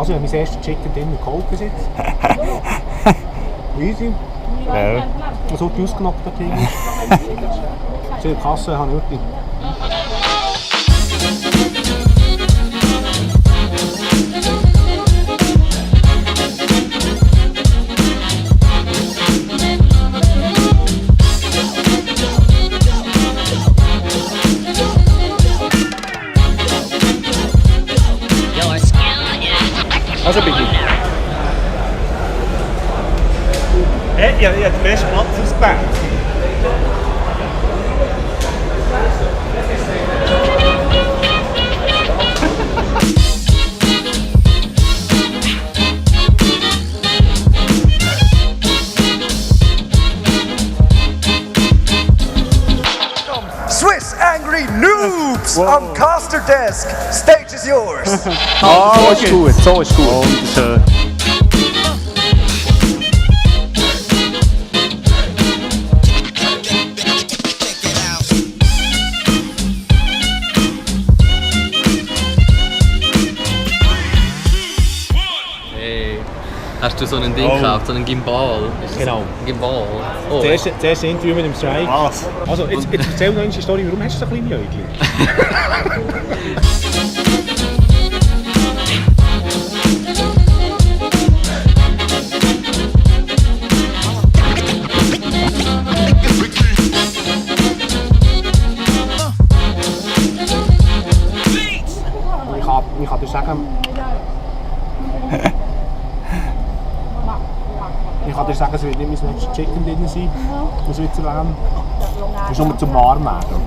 Also, ich habe mein erstes Chicken Dinner geholt bis jetzt. Easy. Ja. Was heute ausgenockt hat, Ding ist. In der Kasse habe ich wirklich. Also bitte. Hey, ich habe den besten Platz ausgewählt. SwissAngryNoobs am Caster Desk. Stage is yours. So ist gut, so ist gut. Wunderschön. Hast du so ein Ding gekauft, so einen Gimbal? Genau. Ein Gimbal? Oh. Das erste Interview mit dem Strike. Was? Also, jetzt erzähl noch eine Story, warum hast du so kleine Äugel? Ich kann dir sagen... Ich kann dir sagen, es wird nicht mein letztes Chicken Dinner sein aus Switzerlan. Es ist nur zum Warmwerden.